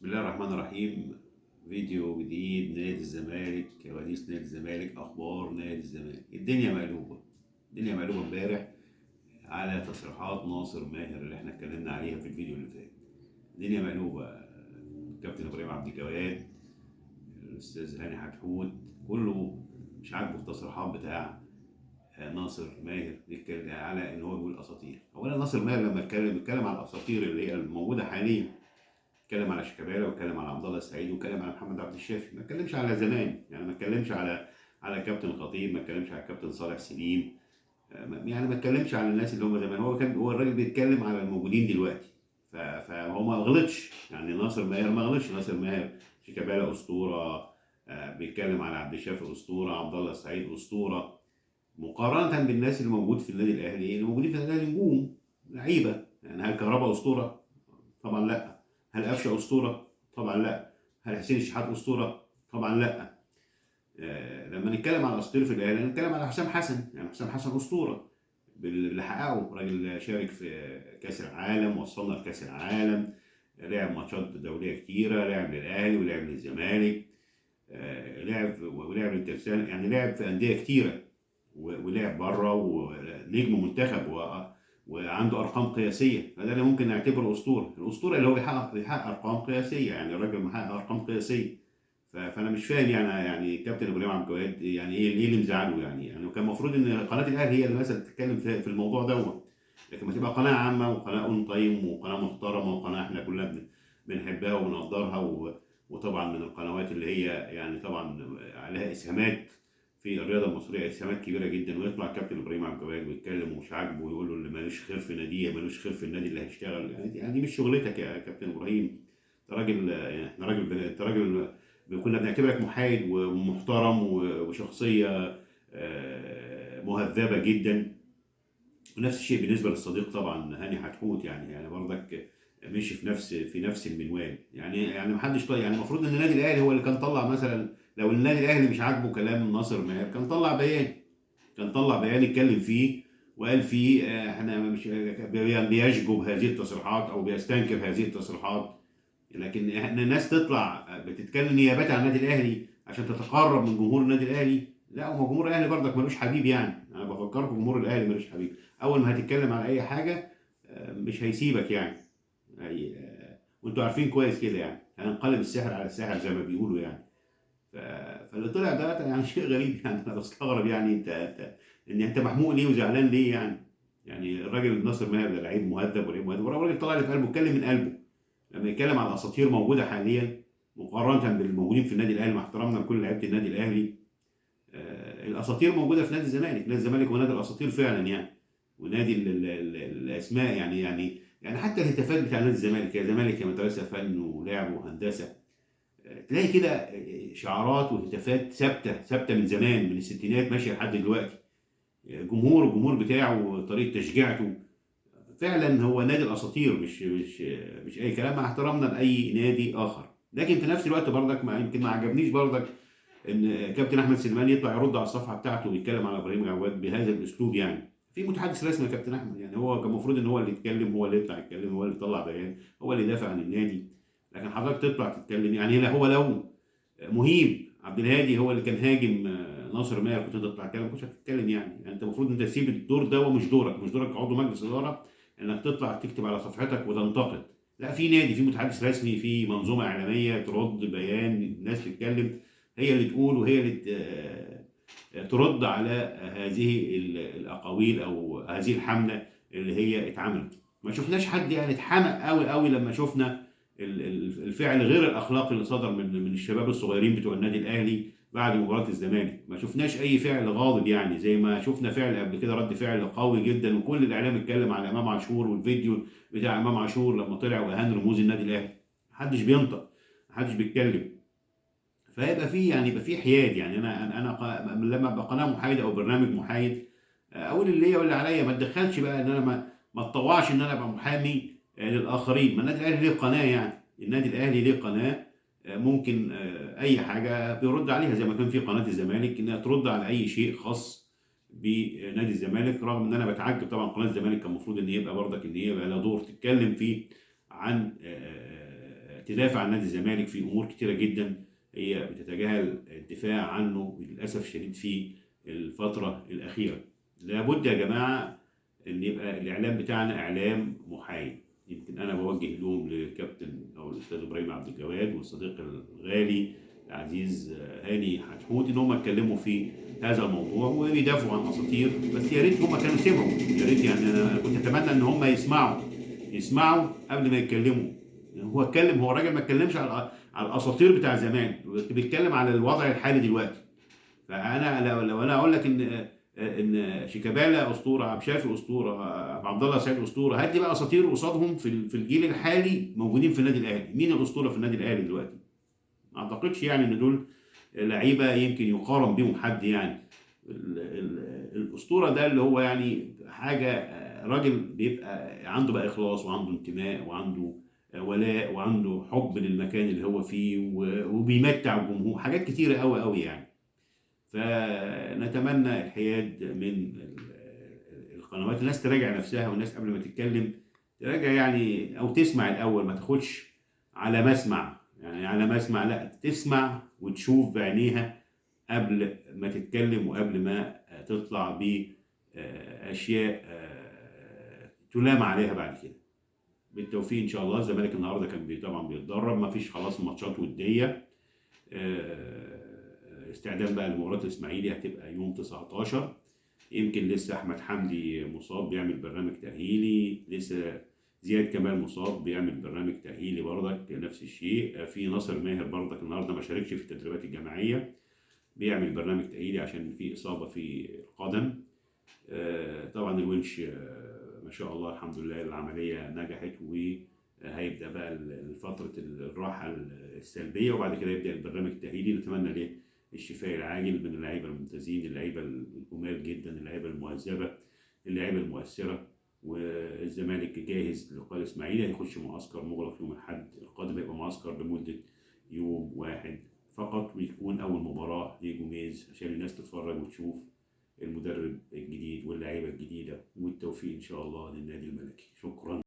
بسم الله الرحمن الرحيم. فيديو جديد. نادي الزمالك، كواليس نادي الزمالك، اخبار نادي الزمالك. الدنيا مقلوبه. الدنيا مقلوبه امبارح على تصريحات ناصر ماهر اللي احنا اتكلمنا عليها في الفيديو اللي فات. الدنيا مقلوبه. كابتن ابراهيم عبد الجواد، الاستاذ هاني حتحوت، كله مش عاجبه التصريحات بتاع ناصر ماهر. بيتكلم على ان هو بيقول اساطير. اولا ناصر ماهر لما بيتكلم على الاساطير اللي هي الموجوده حاليا، اتكلم على شيكابالا واتكلم على عبد الله السعيد واتكلم على محمد عبد الشافي. ما اتكلمش على زمان، يعني ما اتكلمش على كابتن الخطيب، ما اتكلمش على كابتن صالح سليم. يعني ما اتكلمش على الناس اللي هم زمان. هو الراجل بيتكلم على الموجودين دلوقتي. فهو ما غلطش، يعني ناصر ماهر ما غلطش. ناصر ماهر شيكابالا اسطوره، بيتكلم على عبد الشافي اسطوره، عبد الله السعيد اسطوره، مقارنه بالناس اللي موجود في النادي الاهلي. اللي موجودين في النادي الاهلي نجوم لعيبه. يعني هل كهربا اسطوره؟ طبعا لا. هل قفشه اسطوره؟ طبعا لا. هل حسين الشحات اسطوره؟ طبعا لا. لما نتكلم على اساطير في الاهلي نتكلم على حسام حسن. يعني حسام حسن اسطوره باللي حققه. راجل شارك في كاس العالم، وصلنا لكاس العالم، لعب ماتشات دوليه كتيره، لعب للاهلي ولعب للزمالك، ولعب للترسانة. يعني لعب في انديه كتيره ولعب بره ونجم منتخب وعنده ارقام قياسيه. فده اللي ممكن نعتبره اسطوره. الاسطوره اللي هو بيحقق ارقام قياسيه. يعني الراجل محقق ارقام قياسيه. فانا مش فاهم يعني كابتن ابراهيم عبد الجواد يعني ايه اللي مزعله. يعني كان المفروض ان قناه الاهلي هي اللي مثلا تتكلم في الموضوع دوت. لكن ما تبقى قناه عامه وقناه اون تايم وقناه محترمه وقناه احنا كلنا بنحبها وبنقدرها وطبعا من القنوات اللي هي يعني طبعا عليها اسهامات في الرياضه المصريه، اسهامات كبيره جدا. ويطلع كابتن ابراهيم عبد الجواد ويتكلم ومش عاجبه ويقول له اللي مالوش خير في ناديه مالوش خير في النادي اللي هيشتغل. يعني دي مش شغلتك يا كابتن ابراهيم. انت راجل، يعني احنا انت راجل كنا بنعتبرك محايد ومحترم وشخصيه مهذبه جدا. ونفس الشيء بالنسبه للصديق طبعا هاني حتحوت. يعني برضك مشي في نفس المنوال. يعني محدش طيب. يعني المفروض ان النادي الاهلي هو اللي كان طلع مثلا. لو النادي الاهلي مش عاجبه كلام ناصر ماهر كان طلع بيان. كان طلع بيان يتكلم فيه وقال فيه احنا مش بيشجب هذه التصريحات او بيستنكر هذه التصريحات. لكن احنا الناس تطلع بتتكلم نيابه عن النادي الاهلي عشان تتقرب من جمهور النادي الاهلي. لا، هو جمهور الاهلي برضك ملوش حبيب. يعني انا بفكركم جمهور الاهلي ملوش حبيب. اول ما هتتكلم على اي حاجه مش هيسيبك يعني. وانتوا عارفين كويس كده. يعني هننقلب السحر على الساحر زي ما بيقولوا يعني. ف- فاللي طلع ده يعني شيء غريب. يعني انا بستغرب. يعني انت محموق ليه وزعلان ليه يعني الراجل ناصر ماهر ده لعيب مهذب ولعيب مهذب. الراجل طلع اللي في قلبه، اتكلم من قلبه. لما يتكلم عن اساطير موجوده حاليا مقارنه بالموجودين في النادي الاهلي، مع احترامنا لكل لعيبه النادي الاهلي، الاساطير موجوده في نادي الزمالك. نادي الزمالك هو نادي الاساطير فعلا يعني. ونادي الاسماء. يعني حتى الهتافات بتاع نادي الزمالك: يا زمالك يا مدرسه فن ولعب وهندسه. تلاقي كده شعارات وهتافات ثابته ثابته من زمان، من الستينات ماشيه لحد دلوقتي. الجمهور بتاعه وطريقه تشجيعته فعلا هو نادي الاساطير. مش اي كلام، مع احترامنا لاي نادي اخر. لكن في نفس الوقت برضك يمكن ما عجبنيش برضك ان كابتن احمد سليمان يطلع يرد على الصفحه بتاعته ويتكلم على ابراهيم عواد بهذا الاسلوب. يعني في متحدث رسمي يا كابتن احمد. يعني هو كان المفروض ان هو اللي يتكلم، هو اللي يطلع يتكلم، هو اللي يطلع بيان، هو اللي يدافع عن النادي. لكن حضرتك تطلع تتكلم. يعني لو مهيب عبد الهادي هو اللي كان هاجم ناصر ماهر كنت تطلع تتكلم، كنت هتتكلم. يعني انت المفروض انت تسيب الدور ده، ومش دورك، مش دورك كعضو مجلس اداره انك تطلع تكتب على صفحتك وتنتقد. لا، في نادي، في متحدث رسمي، في منظومه اعلاميه ترد بيان، الناس تتكلم، هي اللي تقول وهي اللي ترد على هذه الاقاويل او هذه الحمله اللي هي اتعملت. ما شفناش حد يعني اتحمق قوي قوي لما شفنا الفعل غير الاخلاقي اللي صدر من الشباب الصغيرين بتوع النادي الاهلي بعد مباراه الزمالك. ما شفناش اي فعل غاضب، يعني زي ما شفنا فعل قبل كده، رد فعل قوي جدا. وكل الاعلام اتكلم على امام عاشور والفيديو بتاع امام عاشور لما طلع واهان رموز النادي الاهلي. محدش بينطق، محدش بيتكلم. فيبقى في يعني يبقى في حياد. يعني لما ابقى قناه محايده او برنامج محايد اقول اللي ليا واللي عليا. ما اتدخلش بقى ان انا ما اتطوعش ان انا ابقى محامي للاخرين. ما النادي الاهلي ليه قناه. يعني النادي الاهلي ليه قناه ممكن اي حاجه بيرد عليها، زي ما كان في قناه الزمالك انها ترد على اي شيء خاص بنادي الزمالك. رغم ان انا بتعجب طبعا قناه الزمالك كان المفروض ان يبقى برضك ان هي يبقى لها دور تتكلم فيه عن تدافع عن نادي الزمالك في امور كتيره جدا هي بتتجاهل الدفاع عنه للاسف الشديد في الفتره الاخيره. لابد يا جماعه ان يبقى الاعلام بتاعنا اعلام محايد. يمكن انا بوجه لهم لكابتن او الاستاذ ابراهيم عبد الجواد والصديق الغالي العزيز هاني حتحوت ان هم اتكلموا في هذا الموضوع ويدافعوا عن اساطير، بس يا ريت هم كانوا سمعوا. يا ريت يعني انا كنت اتمنى ان هم يسمعوا قبل ما يتكلموا. هو اتكلم، هو الراجل ما اتكلمش على الاساطير بتاع زمان، بيتكلم على الوضع الحالي دلوقتي. فانا لو انا اقول لك ان شيكابالا اسطوره، عبد الشافي اسطوره، عبد الله سعيد اسطوره، هات لي بقى اساطير قصادهم في الجيل الحالي موجودين في النادي الاهلي. مين الاسطوره في النادي الاهلي دلوقتي؟ ما اعتقدش يعني ان دول لعيبه يمكن يقارن بيهم حد يعني. الاسطوره ده اللي هو يعني حاجه، راجل بيبقى عنده بقى اخلاص وعنده انتماء وعنده ولاء وعنده حب للمكان اللي هو فيه وبيمتع الجمهور، حاجات كتيره قوي قوي يعني. فنتمنى الحياد من القنوات، الناس تراجع نفسها، والناس قبل ما تتكلم تراجع يعني، او تسمع الاول، ما تاخدش على مسمع يعني، على مسمع لا، تسمع وتشوف بعينيها قبل ما تتكلم وقبل ما تطلع باشياء تلام عليها بعد كده. بالتوفيق ان شاء الله. الزمالك النهارده كان طبعا بيتدرب، ما فيش خلاص ماتشات وديه. استعداد بقى لمباراه الاسماعيلي هتبقى يوم 19. يمكن لسه احمد حمدي مصاب بيعمل برنامج تاهيلي، لسه زياد كمال مصاب بيعمل برنامج تاهيلي برضك نفس الشيء. في ناصر ماهر برضك النهارده ما شاركش في التدريبات الجماعيه، بيعمل برنامج تاهيلي عشان في اصابه في القدم. طبعا الونش ما شاء الله الحمد لله العمليه نجحت، وهيبدا بقى فتره الراحه السلبيه، وبعد كده يبدا البرنامج التاهيلي. نتمنى له الشفاء العاجل من اللعيبه الممتازين، اللعيبه الجمال جدا، اللعيبه المهذبه، اللعيبه المؤثره. والزمالك جاهز للقاء الاسماعيلي، هيخش معسكر مغلق يوم الاحد القادم، هيبقى معسكر لمده يوم واحد فقط، ويكون اول مباراه لجوميز عشان الناس تتفرج وتشوف المدرب الجديد واللعيبه الجديده. والتوفيق ان شاء الله للنادي الملكي. شكرا.